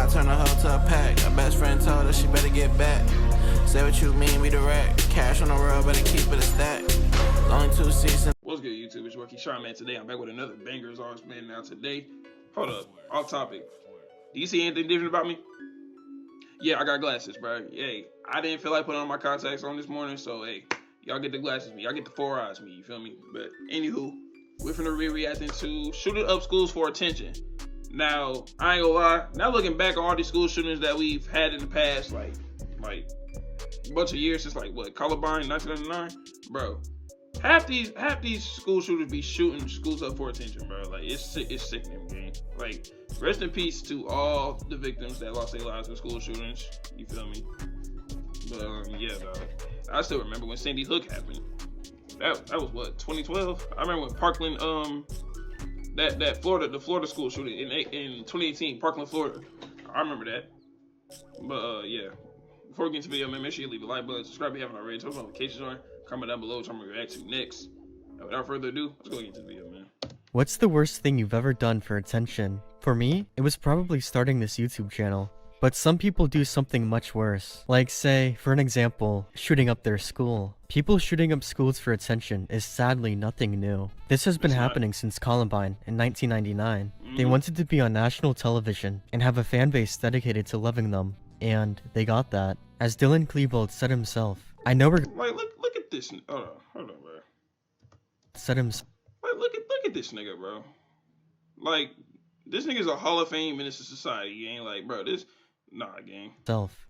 turn a hoe to a pack. Her best friend told her she better get back. Say what you mean, we direct. Cash on the road, better keep it a stack. Only 2 seasons. What's good, YouTube? It's Rookie Charman. Today I'm back with another Bangers Arts Man. Now today, hold up, off topic. Do you see anything different about me? Yeah, I got glasses, bro. Hey, I didn't feel like putting on my contacts on this morning, so hey, y'all get the glasses me. Y'all get the 4 eyes me. You feel me? But anywho, we're finna reacting to shooting up schools for attention. Now, I ain't gonna lie. Now looking back on all these school shootings that we've had in the past, like a bunch of years since like what Columbine, 1999, bro. Half these school shooters be shooting schools up for attention, bro. Like it's sickening, man. Like rest in peace to all the victims that lost their lives in school shootings. You feel me? But yeah, dog. I still remember when Sandy Hook happened. That was what 2012. I remember when Parkland, the Florida school shooting in 2018, Parkland, Florida. I remember that. But yeah. Before we get into the video, man, make sure you leave a like button, subscribe if you haven't already, turn notifications on, comment down below, tell me what react to next. Now, without further ado, let's go get into the video, man. What's the worst thing you've ever done for attention? For me, it was probably starting this YouTube channel. But some people do something much worse. Like say, for an example, shooting up their school. People shooting up schools for attention is sadly nothing new. This has been happening since Columbine in 1999. They wanted to be on national television and have a fan base dedicated to loving them. And they got that. As Dylan Klebold said himself, I know we're like look at this. Hold on, bro. Said himself. Like look at this nigga, bro. Like this nigga's a Hall of Fame Minister Society. You ain't like, bro. This nah, gang.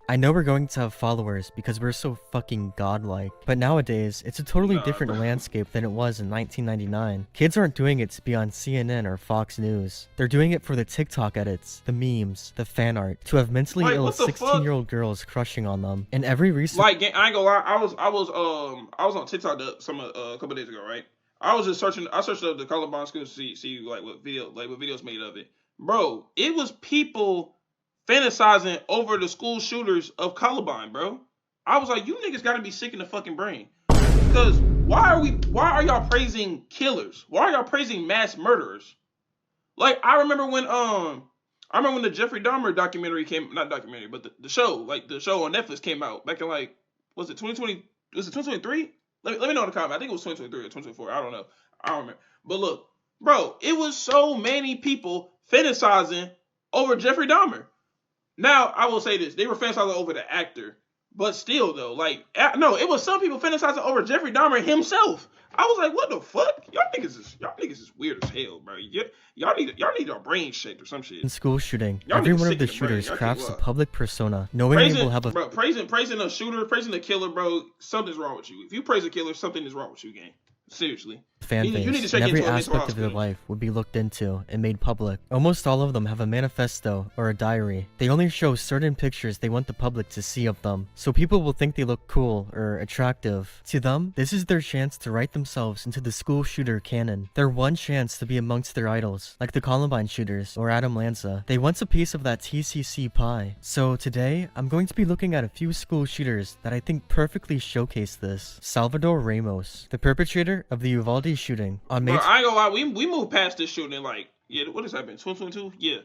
I know we're going to have followers because we're so fucking godlike, but nowadays it's a totally different landscape than it was in 1999. Kids aren't doing it to be on CNN or Fox News. They're doing it for the TikTok edits, the memes, the fan art, to have mentally ill 16-year-old girls crushing on them. And every recent I ain't gonna lie, I was on TikTok a couple days ago, right? I was just searching. I searched up the Columbine school to see like what videos made of it, bro. It was people fantasizing over the school shooters of Columbine, bro. I was like, you niggas gotta be sick in the fucking brain. Because why are y'all praising killers? Why are y'all praising mass murderers? Like, I remember when the Jeffrey Dahmer documentary not documentary, but the show, like the show on Netflix came out back in like, was it 2020? Was it 2023? Let me know in the comment. I think it was 2023 or 2024. I don't know. I don't remember. But look, bro, it was so many people fantasizing over Jeffrey Dahmer. Now, I will say this. They were fantasizing over the actor. But still, though, like, no, it was some people fantasizing over Jeffrey Dahmer himself. I was like, what the fuck? Y'all niggas is weird as hell, bro. Y'all need your brain shaked or some shit. In school shooting, every one of the shooters crafts a public persona, knowing they will have a... Bro, praising the shooter, praising the killer, bro, something's wrong with you. If you praise a killer, something is wrong with you, gang. Seriously. Fan base, you need to check and every into aspect of their life would be looked into and made public. Almost all of them have a manifesto or a diary. They only show certain pictures they want the public to see of them, so people will think they look cool or attractive. To them, this is their chance to write themselves into the school shooter canon. Their one chance to be amongst their idols, like the Columbine shooters or Adam Lanza. They want a piece of that TCC pie. So today, I'm going to be looking at a few school shooters that I think perfectly showcase this. Salvador Ramos, the perpetrator of the Uvalde shooting on May. Bro, I ain't gonna lie, we moved past this shooting like, yeah, what has happened? 2022? Yeah.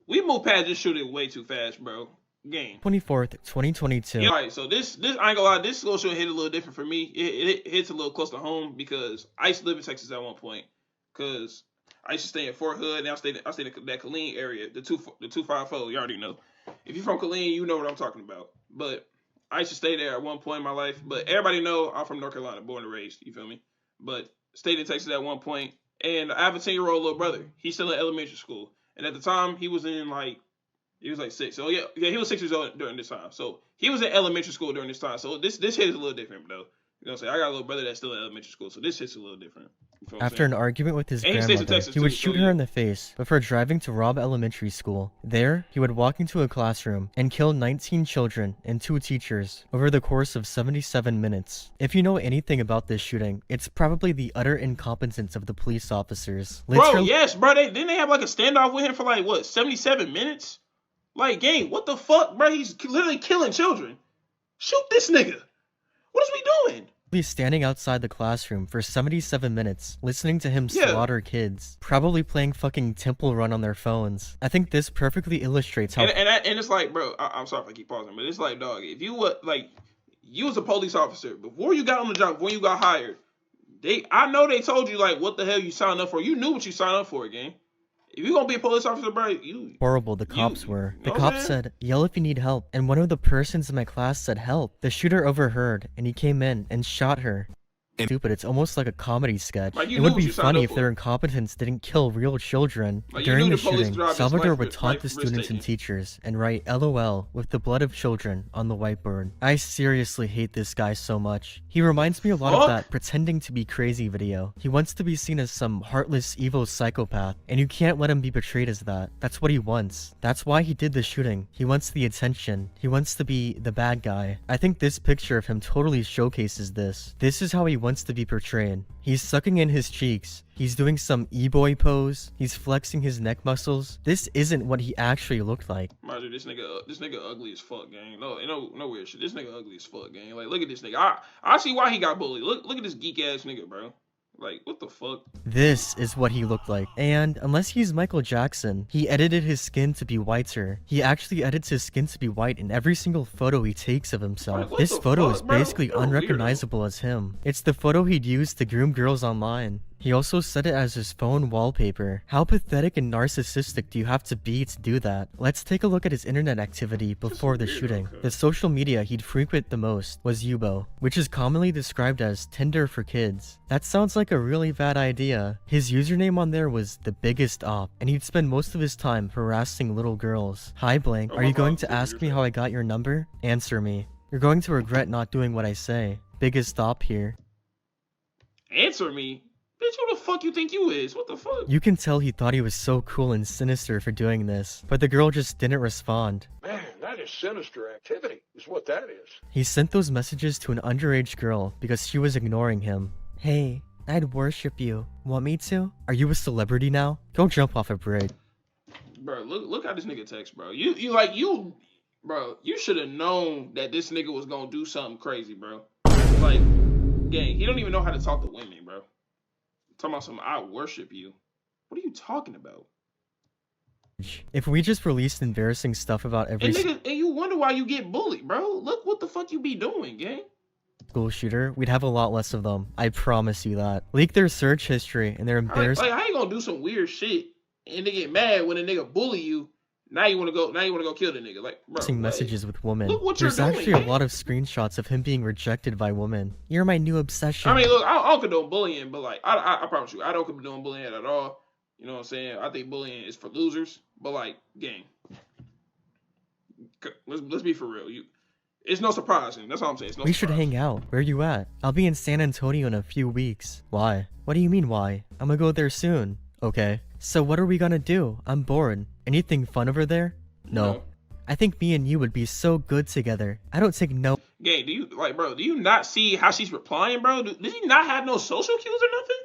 We moved past this shooting way too fast, bro. Game. 24th, 2022. Yeah, alright, so this I ain't gonna lie, this school shooting hit a little different for me. It hits a little close to home because I used to live in Texas at one point. Cause I used to stay in Fort Hood, and I stayed in that Killeen area, the 254. You already know. If you're from Killeen, you know what I'm talking about. But I used to stay there at one point in my life. But everybody know I'm from North Carolina, born and raised. You feel me? But stayed in Texas at one point, and I have a 10-year-old little brother. He's still in elementary school, and at the time he was like 6. So yeah, he was 6 years old during this time. So he was in elementary school during this time. So this hit is a little different, though. You know what I'm saying? I got a little brother that's still in elementary school, so this hit's a little different. After an argument with his grandmother, he would shoot her in the face before driving to Robb Elementary School. There, he would walk into a classroom and kill 19 children and 2 teachers over the course of 77 minutes. If you know anything about this shooting, it's probably the utter incompetence of the police officers. Bro, yes, bro. Didn't they have like a standoff with him for like, what, 77 minutes? Like, gang, what the fuck, bro? He's literally killing children. Shoot this nigga. What is we doing? standing outside the classroom for 77 minutes, listening to him Yeah. slaughter kids, probably playing fucking Temple Run on their phones. I think this perfectly illustrates how And it's like, bro, I'm sorry if I keep pausing, but it's like, dog, if you were like, you was a police officer before you got on the job, before you got hired, I know they told you like what the hell you signed up for. You knew what you signed up for, gang. If you gonna be a police officer, bro, horrible the cops were. The know what cop I'm saying? said, "Yell if you need help," and one of the persons in my class said help. The shooter overheard, and he came in and shot her. Stupid, it's almost like a comedy sketch. Like, you It knew would what be you signed funny up if for. their incompetence didn't kill real children. Like, you During knew the the police shooting, drive is Salvador life- would taunt the life students and risk-taking. teachers and write LOL with the blood of children on the whiteboard. I seriously hate this guy so much. He reminds me a lot of Fuck. that pretending to be crazy video. He wants to be seen as some heartless, evil psychopath, and you can't let him be portrayed as that. That's what he wants. That's why he did the shooting. He wants the attention. He wants to be the bad guy. I think this picture of him totally showcases this. This is how he wants to be portrayed. He's sucking in his cheeks. He's doing some e-boy pose. He's flexing his neck muscles. This isn't what he actually looked like. Mind you, this nigga ugly as fuck, gang. No weird shit. This nigga ugly as fuck, gang. Like, look at this nigga. I see why he got bullied. Look at this geek ass nigga, bro. Like, what the fuck? This is what he looked like. And unless he's Michael Jackson, he edited his skin to be whiter. He actually edits his skin to be white in every single photo he takes of himself. Like, what This the photo fuck, is bro? basically You're a weirdo. unrecognizable as him. It's the photo he'd use to groom girls online. He also set it as his phone wallpaper. How pathetic and narcissistic do you have to be to do that? Let's take a look at his internet activity before the weirdo, shooting. okay. The social media he'd frequent the most was Yubo, which is commonly described as Tinder for kids. That sounds like a really bad idea. His username on there was the biggest op, and he'd spend most of his time harassing little girls. Hi Blank, Oh are my you going God, to what ask did me you how say? I got your number? Answer me. You're going to regret not doing what I say. Biggest op here. Answer me. Bitch, who the fuck you think you is? What the fuck? You can tell he thought he was so cool and sinister for doing this, but the girl just didn't respond. Man, that is sinister activity, is what that is. He sent those messages to an underage girl because she was ignoring him. Hey, I'd worship you. Want me to? Are you a celebrity now? Go jump off a bridge. Bro, look how this nigga text, bro. Bro, you should have known that this nigga was gonna do something crazy, bro. Like, gang, he don't even know how to talk to women, bro. Talking about some, I worship you. What are you talking about? If we just released embarrassing stuff about every And nigga, and you wonder why you get bullied, bro. Look what the fuck you be doing, gang. school shooter, we'd have a lot less of them. I promise you that. Leak their search history and their embarrassing Like, how you gonna do some weird shit and they get mad when a nigga bully you? Now you wanna go kill the nigga. Like, bro, what? messages with women. Look what you're There's doing, actually a man. lot of screenshots of him being rejected by women. You're my new obsession. I mean, look, I don't condone bullying, but like, I promise you, I don't condone bullying at all. You know what I'm saying? I think bullying is for losers. But like, gang, let's be for real. It's no surprising. That's all I'm saying. It's no We should surprise. hang out. Where you at? I'll be in San Antonio in a few weeks. Why? What do you mean why? I'm gonna go there soon. Okay. So what are we gonna do? I'm bored. Anything fun over there? No. I think me and you would be so good together. I don't take no. Gang, do you not see how she's replying, bro? Does he not have no social cues or nothing?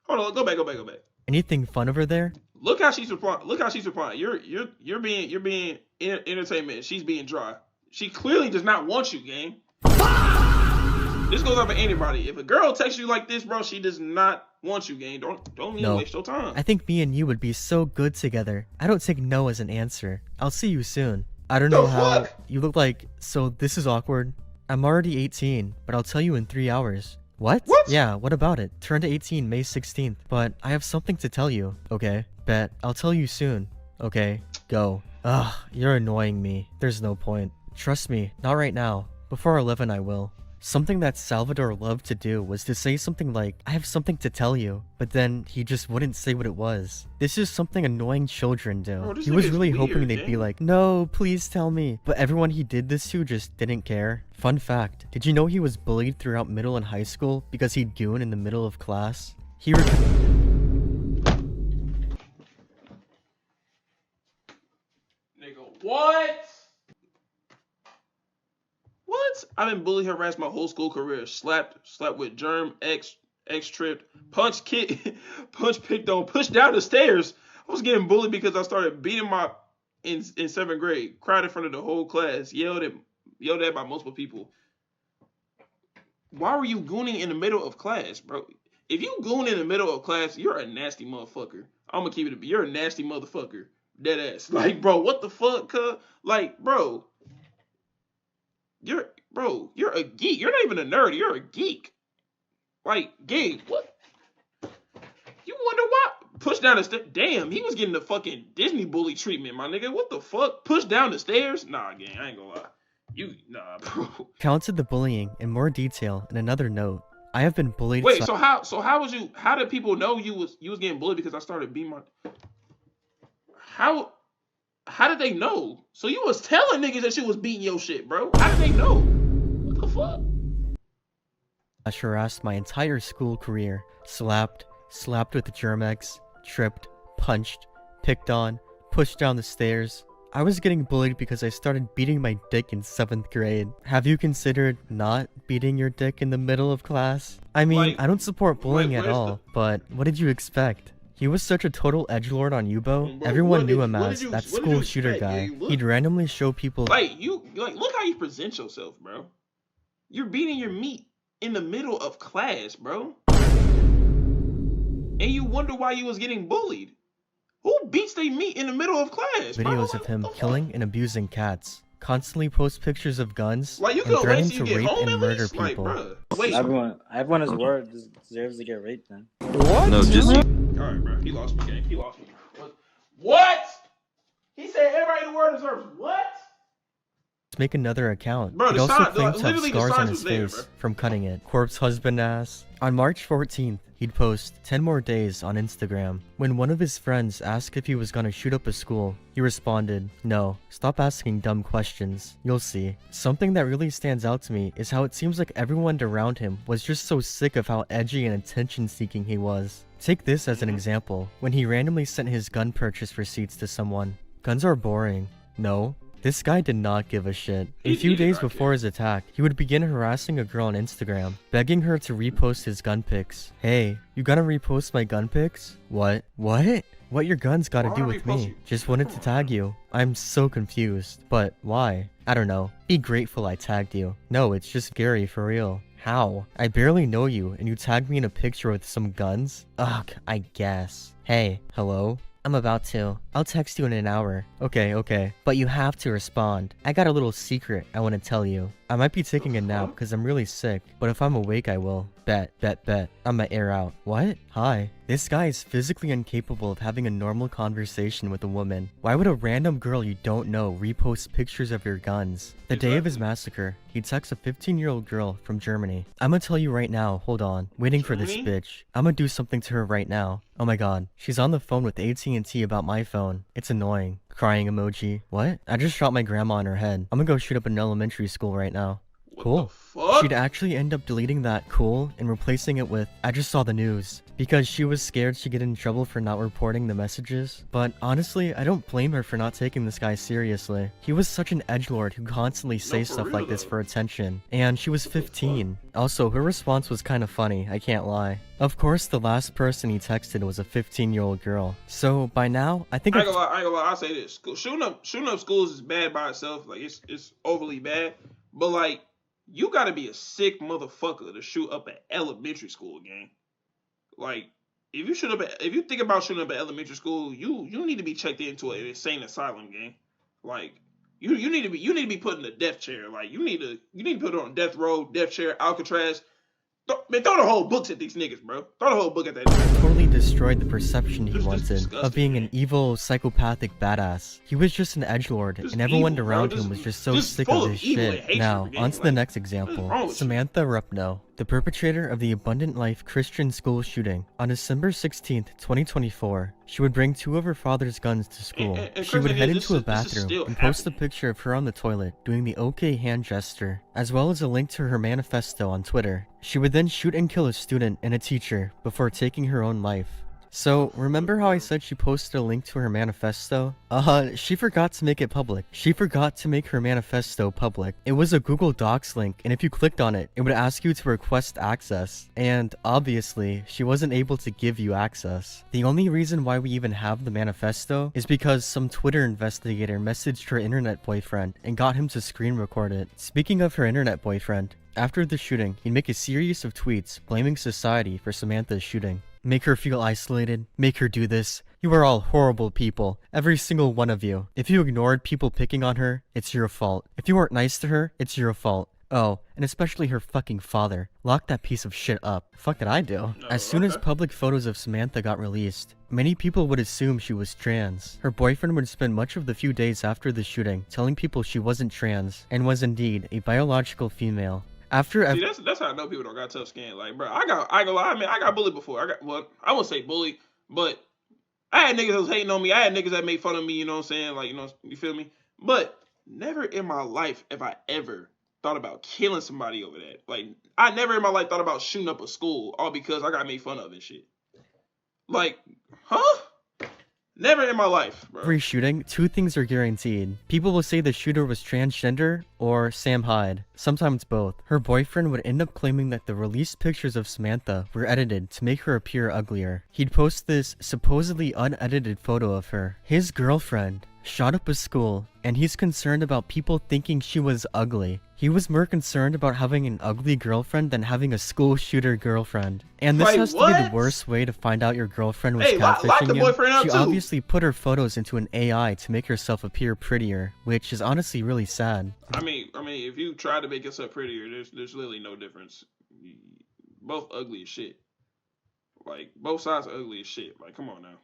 Hold on, go back. Anything fun over there? Look how she's replying. You're being entertainment. She's being dry. She clearly does not want you, gang. This goes up for anybody. If a girl texts you like this, bro, she does not want you, gang. Don't even No. waste your time. I think me and you would be so good together. I don't take no as an answer. I'll see you soon. I don't know The how. fuck? You look like. So this is awkward. I'm already 18, but I'll tell you in 3 hours. What? What? Yeah, what about it? Turned 18 May 16th, but I have something to tell you. Okay, bet. I'll tell you soon. Okay, go. Ugh, you're annoying me. There's no point. Trust me, not right now. Before 11 I will. Something that Salvador loved to do was to say something like, I have something to tell you, but then he just wouldn't say what it was. This is something annoying children do. Bro, this He was nigga's really weird, hoping they'd be gang. like, no, please tell me. But everyone he did this to just didn't care. Fun fact, did you know he was bullied throughout middle and high school because he'd goon in the middle of class? He Nigga, what? What? I've been bullied, harassed my whole school career. Slapped with germ, X tripped, punch kick, punch picked on, pushed down the stairs. I was getting bullied because I started beating my in 7th grade. Cried in front of the whole class. Yelled at by multiple people. why were you gooning in the middle of class, bro? If you goon in the middle of class, you're a nasty motherfucker. I'm gonna keep it. You're a nasty motherfucker. Dead ass. Like, bro, what the fuck, cuz? Like, bro, you're a geek. You're not even a nerd. You're a geek. Like, Gabe, what? You wonder why? Push down the stairs. Damn, he was getting the fucking Disney bully treatment, my nigga. What the fuck? Push down the stairs? Nah, gang, I ain't gonna lie. Nah, bro. Counted the bullying in more detail in another note. I have been bullied. Wait, so how did people know you was getting bullied because I started being my how did they know? So you was telling niggas that you was beating your shit, bro. How did they know? What the fuck? Harassed my entire school career. Slapped with the Germex, tripped, punched, picked on, pushed down the stairs. I was getting bullied because I started beating my dick in 7th grade. Have you considered not beating your dick in the middle of class? I mean, Like, I don't support bullying at all, but what did you expect? He was such a total edgelord on Yubo. Bro, Everyone knew what him did as you- that what did school you shooter expect, guy. gang? Look. He'd randomly show people. Look how you present yourself, bro. You're beating your meat in the middle of class, bro. And you wonder why you was getting bullied. Who beats their meat in the middle of class, bro? Videos Like, of him what the killing and abusing cats. Constantly post pictures of guns fuck? Like, you and could wait threaten till to you get rape home and at murder least? Like, people. bro. Wait. Everyone his word deserves to get raped then. What? No, just you. Alright, bro. He lost me, gang. He lost me. What? He said everybody in the world deserves what? Make another account. Bro, He'd the also sign- claimed to have literally the scars on signs his was there, face bro. from cutting it. Corpse husband ass. On March 14th, he'd post 10 more days on Instagram. When one of his friends asked if he was gonna shoot up a school, he responded, "No, stop asking dumb questions. You'll see." Something that really stands out to me is how it seems like everyone around him was just so sick of how edgy and attention-seeking he was. Take this as an example. When he randomly sent his gun purchase receipts to someone. Guns are boring. No. This guy did not give a shit. A He few did days not before his attack, he would begin harassing a girl on Instagram, begging her to repost his gun pics. Hey, you gonna repost my gun pics? What? What? What your guns gotta Why do are with we me? posting- Just wanted to tag you. I'm so confused. But why? I don't know. Be grateful I tagged you. No, it's just Gary for real. How? I barely know you and you tagged me in a picture with some guns? Ugh, I guess. Hey, hello? I'm about to. I'll text you in an hour. Okay. But you have to respond. I got a little secret I want to tell you. I might be taking a nap because I'm really sick, but if I'm awake I will. Bet. I'ma air out. What? Hi. This guy is physically incapable of having a normal conversation with a woman. Why would a random girl you don't know repost pictures of your guns? The day of his massacre, he texts a 15-year-old girl from Germany. I'ma tell you right now, hold on. Waiting for this Germany? bitch. I'ma do something to her right now. Oh my god. She's on the phone with AT&T about my phone. It's annoying. Crying emoji. What? I just shot my grandma in her head. I'm gonna go shoot up an elementary school right now. What Cool. the fuck? She'd actually end up deleting that cool and replacing it with I just saw the news because she was scared she'd get in trouble for not reporting the messages. But honestly, I don't blame her for not taking this guy seriously. He was such an edgelord who constantly says for stuff real, like this though. for attention. And she was 15. Also, her response was kind of funny, I can't lie. Of course, the last person he texted was a 15-year-old girl. So by now, I think I ain't gonna lie. I'll say this: shooting up schools is bad by itself. Like it's overly bad. But like, you gotta be a sick motherfucker to shoot up an elementary school, gang. Like, if you think about shooting up an elementary school, you need to be checked into an insane asylum, gang. Like, you need to be put in the death chair. Like, you need to put on death row, death chair, Alcatraz. Man, throw the whole books at these niggas, bro. Throw the whole book at that nigga. totally destroyed the perception he This is wanted disgusting, of being an man. evil, psychopathic badass. He was just an edgelord, Just and everyone evil, bro. around Just- him was just so just sick full of of his evil and shit. hatred, Now, man. on to the Like, next what is example. wrong with you? Samantha Rupno, the perpetrator of the Abundant Life Christian school shooting. On December 16th, 2024, she would bring two of her father's guns to school. And She would crazy head is, into a this is bathroom still and post a happening. picture of her on the toilet doing the OK hand gesture, as well as a link to her manifesto on Twitter. She would then shoot and kill a student and a teacher before taking her own life. So, remember how I said she posted a link to her manifesto? She forgot to make it public. She forgot to make her manifesto public. It was a Google Docs link, and if you clicked on it, it would ask you to request access. And obviously, she wasn't able to give you access. The only reason why we even have the manifesto is because some Twitter investigator messaged her internet boyfriend and got him to screen record it. Speaking of her internet boyfriend, after the shooting, he'd make a series of tweets blaming society for Samantha's shooting. Make her feel isolated, make her do this. You are all horrible people, every single one of you. If you ignored people picking on her, it's your fault. If you weren't nice to her, it's your fault. Oh, and especially her fucking father. Lock that piece of shit up. Fuck did I do? As soon as public photos of Samantha got released, many people would assume she was trans. Her boyfriend would spend much of the few days after the shooting telling people she wasn't trans and was indeed a biological female. After See, that's how I know people don't got tough skin. Like, bro, I got bullied before. I won't say bullied, but I had niggas that was hating on me. I had niggas that made fun of me, you know what I'm saying? Like, you know, you feel me? But never in my life have I ever thought about killing somebody over that. Like, I never in my life thought about shooting up a school all because I got made fun of and shit. Like, huh? Never in my life, bro. every shooting, two things are guaranteed. People will say the shooter was transgender or Sam Hyde, sometimes both. Her boyfriend would end up claiming that the released pictures of Samantha were edited to make her appear uglier. He'd post this supposedly unedited photo of her. His girlfriend shot up a school, and he's concerned about people thinking she was ugly. He was more concerned about having an ugly girlfriend than having a school shooter girlfriend. And this Wait, has to be the what? worst way to find out your girlfriend was Hey, lock the catfishing you. boyfriend up She too. obviously put her photos into an AI to make herself appear prettier, which is honestly really sad. I mean, if you try to make yourself prettier, there's literally no difference. Both ugly as shit. Like, both sides are ugly as shit. Like, come on now.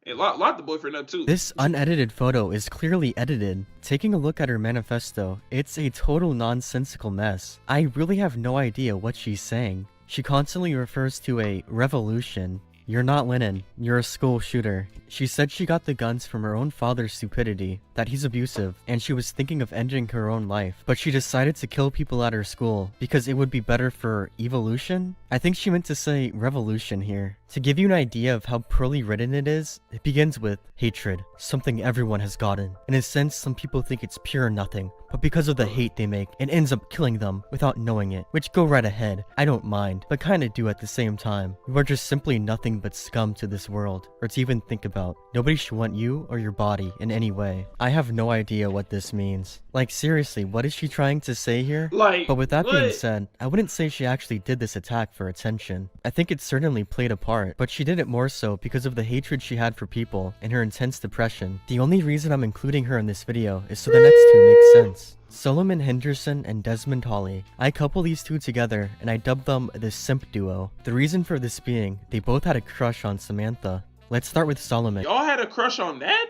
Hey, lock the boyfriend up too. This unedited photo is clearly edited. Taking a look at her manifesto, it's a total nonsensical mess. I really have no idea what she's saying. She constantly refers to a revolution. You're not Lenin, you're a school shooter. She said she got the guns from her own father's stupidity, that he's abusive, and she was thinking of ending her own life. But she decided to kill people at her school because it would be better for evolution? I think she meant to say revolution here. To give you an idea of how poorly written it is, it begins with hatred, something everyone has gotten. In a sense, some people think it's pure nothing, but because of the hate they make, it ends up killing them without knowing it. Which, go right ahead, I don't mind, but kinda do at the same time. You are just simply nothing but scum to this world, or to even think about. Nobody should want you or your body in any way. I have no idea what this means. Like, seriously, what is she trying to say here? Like, But with that being what? said, I wouldn't say she actually did this attack for attention. I think it certainly played a part, but she did it more so because of the hatred she had for people and her intense depression. The only reason I'm including her in this video is so the next two make sense. Solomon Henderson and Desmond Hawley. I couple these two together and I dub them the simp duo. The reason for this being, they both had a crush on Samantha. Let's start with Solomon. Y'all had a crush on that?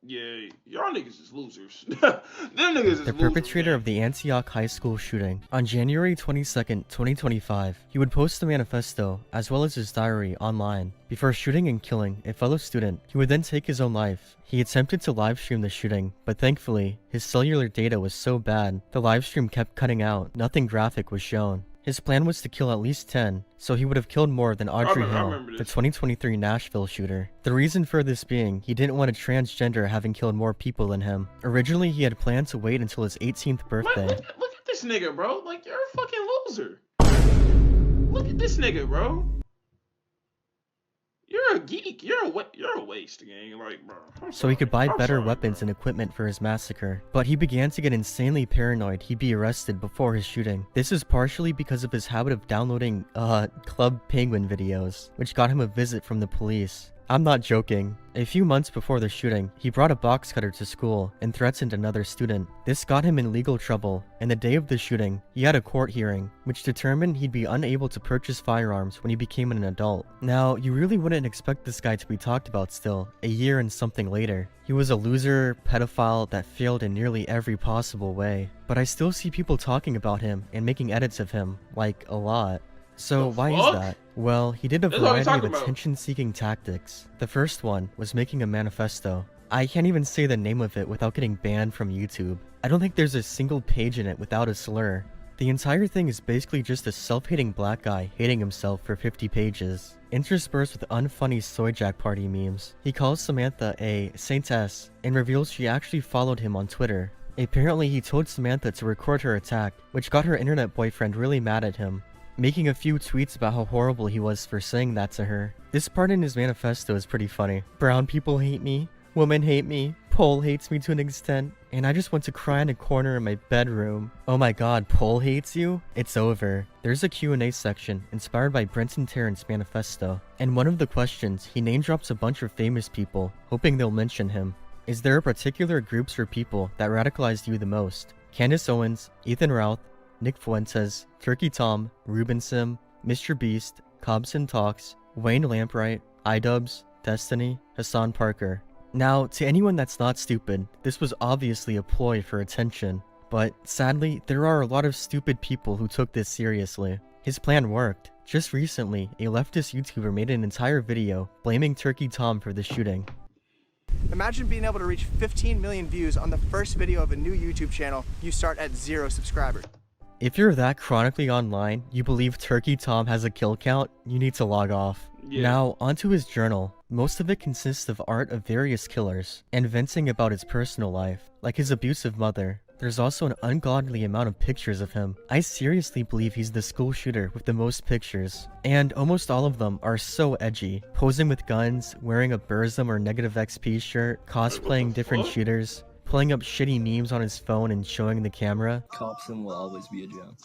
Yeah, y'all niggas is losers. Them niggas is The losers. perpetrator man. of the Antioch High School shooting. On January 22nd, 2025, he would post a manifesto, as well as his diary, online. Before shooting and killing a fellow student, he would then take his own life. He attempted to livestream the shooting, but thankfully, his cellular data was so bad, the livestream kept cutting out, nothing graphic was shown. His plan was to kill at least 10, so he would have killed more than Audrey I Hill, remember the this. 2023 Nashville shooter. The reason for this being, he didn't want a transgender having killed more people than him. Originally, he had planned to wait until his 18th birthday. Look at this nigga, bro. Like, you're a fucking loser. Look at this nigga, bro. You're a geek. You're a waste, gang. Like, bro. So he could buy I'm better sorry, weapons bro. and equipment for his massacre. But he began to get insanely paranoid he'd be arrested before his shooting. This is partially because of his habit of downloading, Club Penguin videos, which got him a visit from the police. I'm not joking. A few months before the shooting, he brought a box cutter to school and threatened another student. This got him in legal trouble, and the day of the shooting, he had a court hearing, which determined he'd be unable to purchase firearms when he became an adult. Now, you really wouldn't expect this guy to be talked about still, a year and something later. He was a loser, pedophile that failed in nearly every possible way. But I still see people talking about him and making edits of him, like, a lot. So The why fuck? is that? Well, he did a That's what I'm variety of talking about. attention-seeking tactics. The first one was making a manifesto. I can't even say the name of it without getting banned from YouTube. I don't think there's a single page in it without a slur. The entire thing is basically just a self-hating black guy hating himself for 50 pages, interspersed with unfunny soy jack party memes. He calls Samantha a saintess and reveals she actually followed him on Twitter. Apparently he told Samantha to record her attack, which got her internet boyfriend really mad at him, making a few tweets about how horrible he was for saying that to her. This part in his manifesto is pretty funny. Brown people hate me, women hate me, Pole hates me to an extent, and I just want to cry in a corner in my bedroom. Oh my god, Pole hates you? It's over. There's a Q&A section inspired by Brenton Tarrant's manifesto, and one of the questions, he name drops a bunch of famous people, hoping they'll mention him. Is there a particular groups or people that radicalized you the most? Candace Owens, Ethan Routh, Nick Fuentes, Turkey Tom, Ruben Sim, Mr. Beast, Cobson Talks, Wayne Lampright, iDubbbz, Destiny, Hassan Parker. Now, to anyone that's not stupid, this was obviously a ploy for attention, but sadly, there are a lot of stupid people who took this seriously. His plan worked. Just recently, a leftist YouTuber made an entire video blaming Turkey Tom for the shooting. Imagine being able to reach 15 million views on the first video of a new YouTube channel. You start at 0 subscribers. If you're that chronically online, you believe Turkey Tom has a kill count, you need to log off. Yeah. Now, onto his journal. Most of it consists of art of various killers, and venting about his personal life, like his abusive mother. There's also an ungodly amount of pictures of him. I seriously believe he's the school shooter with the most pictures, and almost all of them are so edgy. Posing with guns, wearing a Burzum or Negative XP shirt, cosplaying different shooters, pulling up shitty memes on his phone and showing the camera. Copson will always be a gem.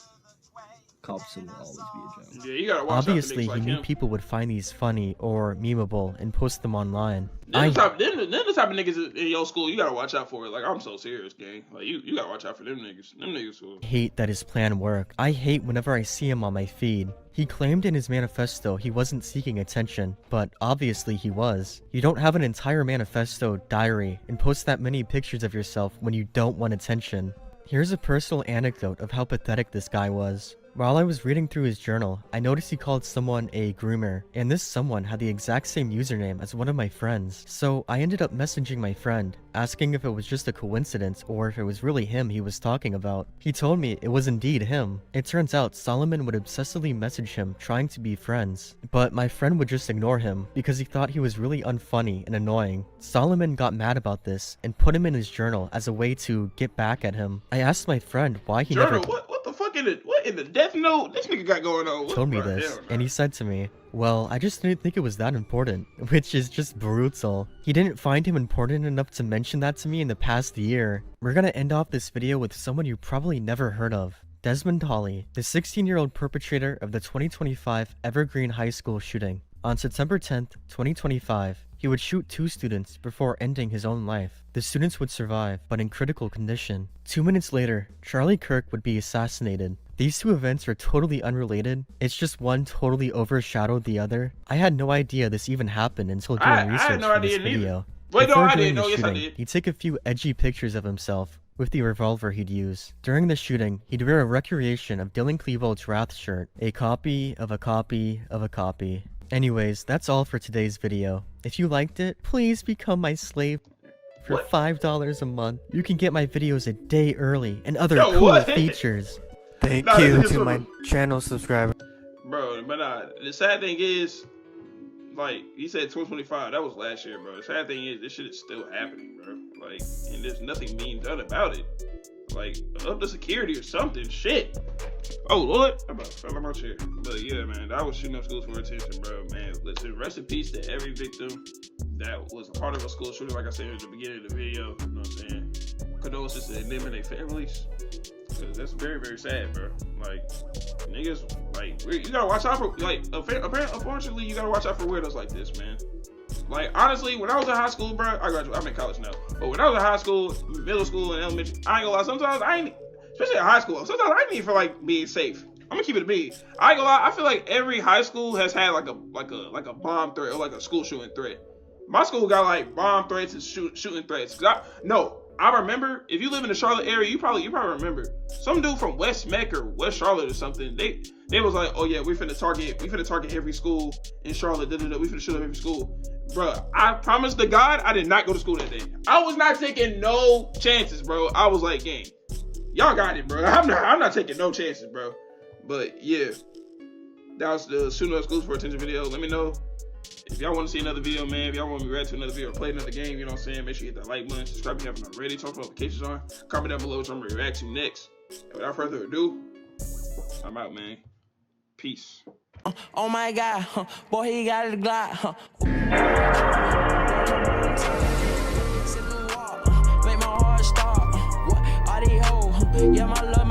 Copson will always be a gem. Yeah, you gotta watch Obviously, out for niggas he like knew him. people would find these funny or memeable and post them online. Then the type of niggas in your school, you gotta watch out for it. Like, I'm so serious, gang. Like, you gotta watch out for them niggas. Them niggas will. Hate that his plan worked. I hate whenever I see him on my feed. He claimed in his manifesto he wasn't seeking attention, but obviously he was. You don't have an entire manifesto diary and post that many pictures of yourself when you don't want attention. Here's a personal anecdote of how pathetic this guy was. While I was reading through his journal, I noticed he called someone a groomer, and this someone had the exact same username as one of my friends. So I ended up messaging my friend, asking if it was just a coincidence or if it was really him he was talking about. He told me it was indeed him. It turns out Solomon would obsessively message him trying to be friends, but my friend would just ignore him because he thought he was really unfunny and annoying. Solomon got mad about this and put him in his journal as a way to get back at him. I asked my friend why he Journal, never what the fuck in the death note this nigga got going on? told me this, and he said to me, well, I just didn't think it was that important, which is just brutal. He didn't find him important enough to mention that to me in the past year. We're gonna end off this video with someone you probably never heard of. Desmond Hawley, the 16-year-old perpetrator of the 2025 Evergreen High School shooting. On September 10th, 2025, he would shoot 2 students before ending his own life. The students would survive, but in critical condition. 2 minutes later, Charlie Kirk would be assassinated. These 2 events are totally unrelated. It's just one totally overshadowed the other. I had no idea this even happened until doing I research had no for this idea neither. video. Wait, no, Before I doing didn't. the No, yes, I shooting, did. he'd take a few edgy pictures of himself with the revolver he'd use. During the shooting, he'd wear a recreation of Dylan Klebold's Wrath shirt, a copy of a copy of a copy. Anyways, that's all for today's video. If you liked it, please become my slave. For $5 a month, you can get my videos a day early and other Yo, cool what? features. Thank Nah, you this to is my what- channel subscriber. Bro, but the sad thing is, like, he said 2025, that was last year, bro. The sad thing is, this shit is still happening, bro. Like, and there's nothing being done about it. Like, up the security or something, shit. Oh, Lord, I'm about to fall on my chair. But yeah, man, I was shooting up schools for attention, bro. Man, listen, rest in peace to every victim that was a part of a school shooting, like I said at the beginning of the video. You know what I'm saying? Condolences to them and their families. Cause that's very, very sad, bro. Like, niggas, like, you gotta watch out for, like, unfortunately, you gotta watch out for weirdos like this, man. Like, honestly, when I was in high school, bro, I'm in college now. But when I was in high school, middle school, and elementary, I ain't gonna lie, sometimes I ain't, especially in high school, sometimes I ain't even feel like being safe. I'm gonna keep it a beat. I ain't gonna lie, I feel like every high school has had like a bomb threat or like a school shooting threat. My school got like bomb threats and shooting threats. I remember, if you live in the Charlotte area, you probably remember some dude from West Meck or West Charlotte or something. They was like, oh yeah, we finna target every school in Charlotte. We finna shoot up every school. Bruh, I promise to God, I did not go to school that day. I was not taking no chances, bro. I was like, gang, Y'all got it, bro. I'm not taking no chances, bro. But yeah, that was the Suno exclusive for attention video. Let me know if y'all want to see another video, man. If y'all want me to react to another video or play another game, you know what I'm saying? Make sure you hit that like button, subscribe if you haven't already, turn notifications on. Comment down below which I'm gonna react to next. And without further ado, I'm out, man. Peace. Oh my God, boy, he got it Glock. Make my heart stop. What are they hoes? Yeah, my love.